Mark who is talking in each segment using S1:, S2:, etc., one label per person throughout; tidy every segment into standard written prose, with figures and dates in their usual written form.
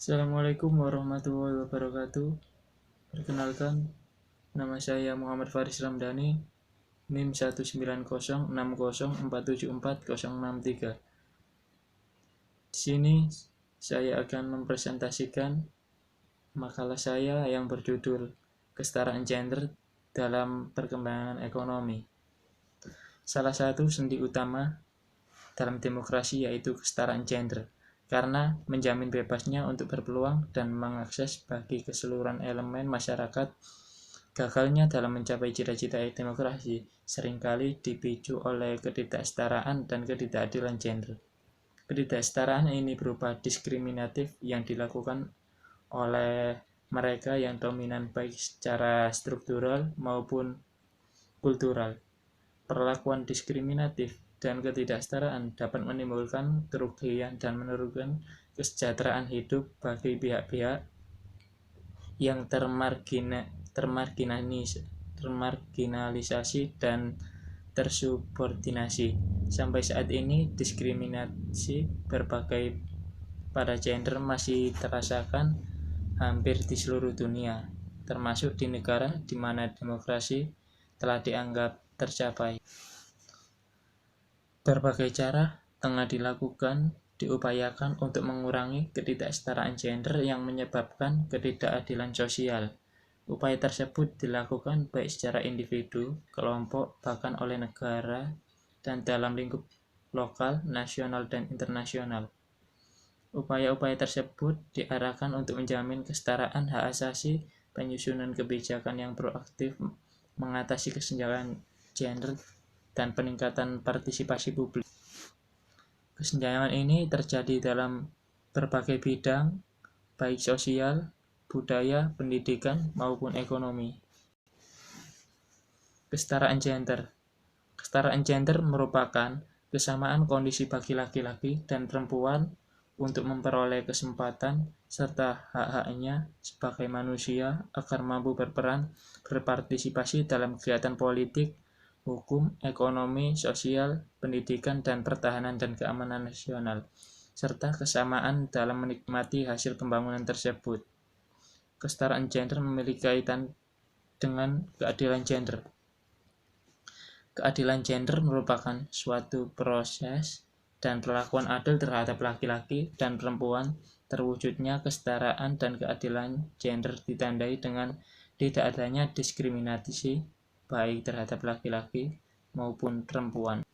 S1: Assalamualaikum warahmatullahi wabarakatuh. Perkenalkan, nama saya Muhammad Faris Ramdhani, NIM 19060474063. Di sini saya akan mempresentasikan makalah saya yang berjudul Kesetaraan Gender dalam Perkembangan Ekonomi. Salah satu sendi utama dalam demokrasi yaitu kesetaraan gender, karena menjamin bebasnya untuk berpeluang dan mengakses bagi keseluruhan elemen masyarakat. Gagalnya dalam mencapai cita-cita demokrasi seringkali dipicu oleh ketidaksetaraan dan ketidakadilan gender. Ketidaksetaraan ini berupa diskriminatif yang dilakukan oleh mereka yang dominan baik secara struktural maupun kultural. Perlakuan diskriminatif dan ketidaksetaraan dapat menimbulkan kerugian dan menurunkan kesejahteraan hidup bagi pihak-pihak yang termarginalisasi dan tersubordinasi. Sampai saat ini, diskriminasi berbagai pada gender masih terasakan hampir di seluruh dunia, termasuk di negara di mana demokrasi telah dianggap tercapai. Berbagai cara tengah diupayakan untuk mengurangi ketidaksetaraan gender yang menyebabkan ketidakadilan sosial. Upaya tersebut dilakukan baik secara individu, kelompok, bahkan oleh negara dan dalam lingkup lokal, nasional, dan internasional. Upaya-upaya tersebut diarahkan untuk menjamin kesetaraan hak asasi, penyusunan kebijakan yang proaktif, mengatasi kesenjangan gender, dan peningkatan partisipasi publik. Kesenjangan ini terjadi dalam berbagai bidang, baik sosial, budaya, pendidikan, maupun ekonomi. Kesetaraan gender. Kesetaraan gender merupakan kesamaan kondisi bagi laki-laki dan perempuan untuk memperoleh kesempatan serta hak-haknya sebagai manusia agar mampu berperan berpartisipasi dalam kegiatan politik, hukum, ekonomi, sosial, pendidikan, dan pertahanan dan keamanan nasional, serta kesamaan dalam menikmati hasil pembangunan tersebut. Kesetaraan gender memiliki kaitan dengan keadilan gender. Keadilan gender merupakan suatu proses dan perlakuan adil terhadap laki-laki dan perempuan. Terwujudnya kesetaraan dan keadilan gender ditandai dengan tidak adanya diskriminasi baik terhadap laki-laki maupun perempuan.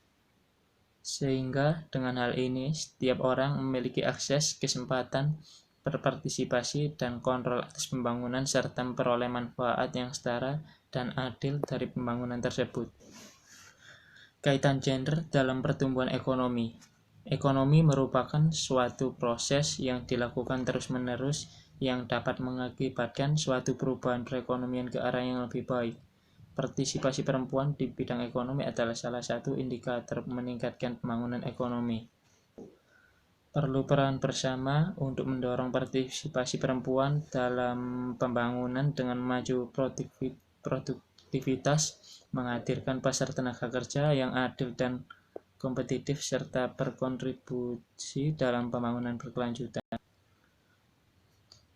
S1: Sehingga dengan hal ini setiap orang memiliki akses, kesempatan, berpartisipasi, dan kontrol atas pembangunan serta memperoleh manfaat yang setara dan adil dari pembangunan tersebut. Kaitan gender dalam pertumbuhan ekonomi. Ekonomi merupakan suatu proses yang dilakukan terus-menerus yang dapat mengakibatkan suatu perubahan perekonomian ke arah yang lebih baik. Partisipasi perempuan di bidang ekonomi adalah salah satu indikator meningkatkan pembangunan ekonomi. Perlu peran bersama untuk mendorong partisipasi perempuan dalam pembangunan dengan maju produktivitas, menghadirkan pasar tenaga kerja yang adil dan kompetitif, serta berkontribusi dalam pembangunan berkelanjutan.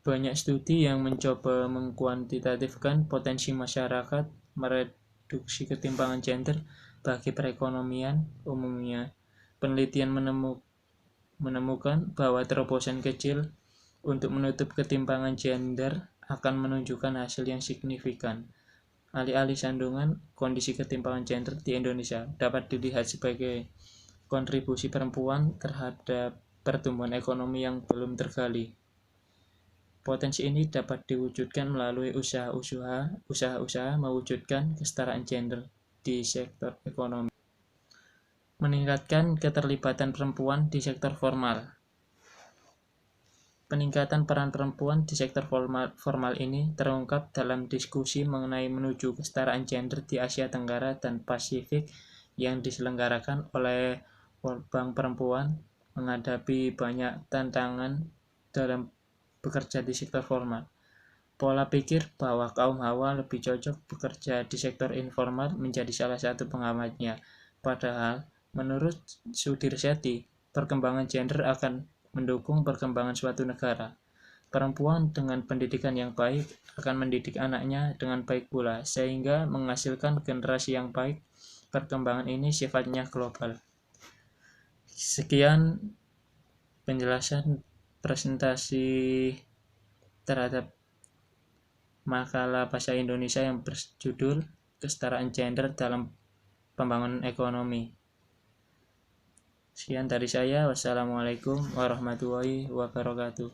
S1: Banyak studi yang mencoba mengkuantitatifkan potensi masyarakat mereduksi ketimpangan gender bagi perekonomian umumnya. Penelitian menemukan bahwa terobosan kecil untuk menutup ketimpangan gender akan menunjukkan hasil yang signifikan. Alih-alih sandungan, kondisi ketimpangan gender di Indonesia dapat dilihat sebagai kontribusi perempuan terhadap pertumbuhan ekonomi yang belum tergali. Potensi ini dapat diwujudkan melalui usaha-usaha mewujudkan kesetaraan gender di sektor ekonomi. Meningkatkan keterlibatan perempuan di sektor formal. Peningkatan peran perempuan di sektor formal ini terungkap dalam diskusi mengenai menuju kesetaraan gender di Asia Tenggara dan Pasifik yang diselenggarakan oleh World Bank. Perempuan menghadapi banyak tantangan dalam bekerja di sektor formal. Pola pikir bahwa kaum hawa lebih cocok bekerja di sektor informal menjadi salah satu penghambatnya. Padahal, menurut studi Setti, perkembangan gender akan mendukung perkembangan suatu negara. Perempuan dengan pendidikan yang baik akan mendidik anaknya dengan baik pula, sehingga menghasilkan generasi yang baik. Perkembangan ini sifatnya global. Sekian penjelasan presentasi terhadap makalah bahasa Indonesia yang berjudul Kesetaraan Gender dalam Pembangunan Ekonomi. Sekian dari saya. Wassalamualaikum warahmatullahi wabarakatuh.